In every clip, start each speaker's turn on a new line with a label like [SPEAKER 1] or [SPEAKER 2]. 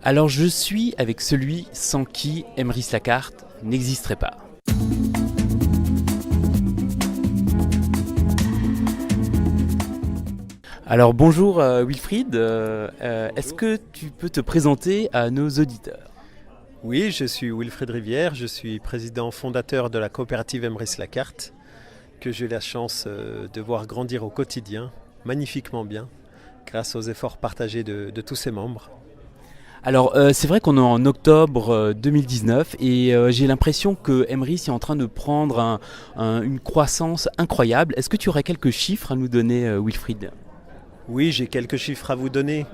[SPEAKER 1] Alors je suis avec celui sans qui Emrys Lacarte n'existerait pas. Alors bonjour Wilfried, est-ce que tu peux te présenter à nos auditeurs?
[SPEAKER 2] Oui, je suis Wilfried Rivière, je suis président fondateur de la coopérative Emrys Lacarte, que j'ai la chance de voir grandir au quotidien, magnifiquement bien, grâce aux efforts partagés de tous ses membres.
[SPEAKER 1] Alors c'est vrai qu'on est en octobre 2019 et j'ai l'impression que Emrys est en train de prendre une croissance incroyable. Est-ce que tu aurais quelques chiffres à nous donner Wilfried?
[SPEAKER 2] Oui, j'ai quelques chiffres à vous donner.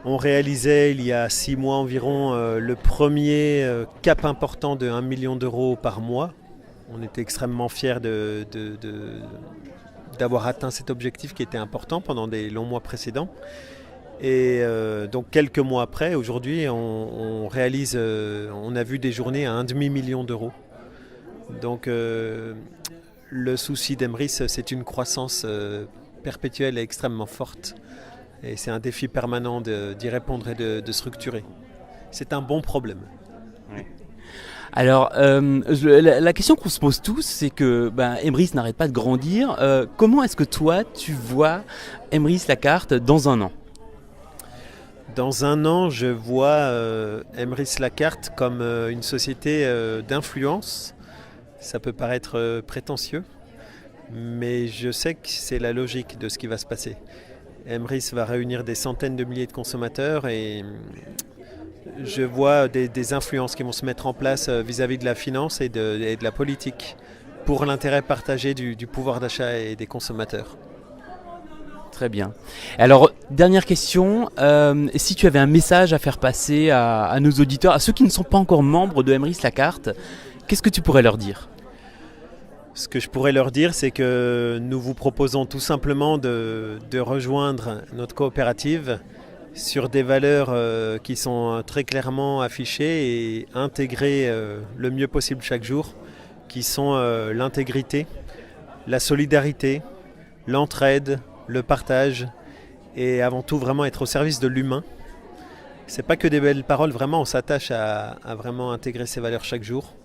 [SPEAKER 2] On réalisait il y a 6 mois environ le premier cap important de 1 million d'euros par mois. On était extrêmement fiers d'avoir atteint cet objectif qui était important pendant des longs mois précédents. Et donc quelques mois après, aujourd'hui, on réalise, on a vu des journées à 1,5 million d'euros. Donc le souci d'Emrys, c'est une croissance perpétuelle et extrêmement forte. Et c'est un défi permanent d'y répondre et de structurer. C'est un bon problème.
[SPEAKER 1] Oui. Alors, la question qu'on se pose tous, c'est que Emrys n'arrête pas de grandir. Comment est-ce que toi, tu vois Emrys Lacarte dans un an?
[SPEAKER 2] Dans un an, je vois Emrys Lacarte comme une société d'influence. Ça peut paraître prétentieux, mais je sais que c'est la logique de ce qui va se passer. Emrys va réunir des centaines de milliers de consommateurs et je vois des influences qui vont se mettre en place vis-à-vis de la finance et de la politique pour l'intérêt partagé du pouvoir d'achat et des consommateurs.
[SPEAKER 1] Très bien. Alors, dernière question, si tu avais un message à faire passer à nos auditeurs, à ceux qui ne sont pas encore membres de Emrys Lacarte, qu'est-ce que tu pourrais leur dire?
[SPEAKER 2] Ce que je pourrais leur dire, c'est que nous vous proposons tout simplement de rejoindre notre coopérative sur des valeurs qui sont très clairement affichées et intégrées le mieux possible chaque jour, qui sont l'intégrité, la solidarité, l'entraide, le partage et avant tout vraiment être au service de l'humain. C'est pas que des belles paroles, vraiment on s'attache à vraiment intégrer ces valeurs chaque jour.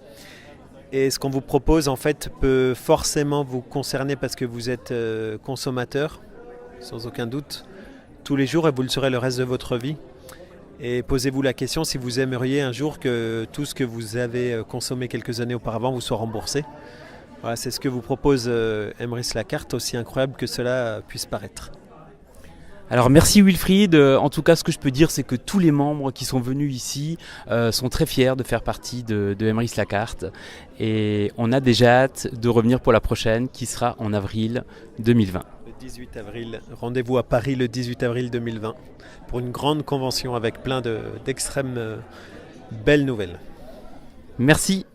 [SPEAKER 2] Et ce qu'on vous propose en fait peut forcément vous concerner parce que vous êtes consommateur, sans aucun doute, tous les jours et vous le serez le reste de votre vie. Et posez-vous la question si vous aimeriez un jour que tout ce que vous avez consommé quelques années auparavant vous soit remboursé. Voilà, c'est ce que vous propose Emrys Lacarte, aussi incroyable que cela puisse paraître.
[SPEAKER 1] Alors merci Wilfried, en tout cas ce que je peux dire c'est que tous les membres qui sont venus ici sont très fiers de faire partie de Emrys Lacarte et on a déjà hâte de revenir pour la prochaine qui sera en avril 2020.
[SPEAKER 2] Le 18 avril, rendez-vous à Paris le 18 avril 2020 pour une grande convention avec plein d'extrêmes belles nouvelles.
[SPEAKER 1] Merci.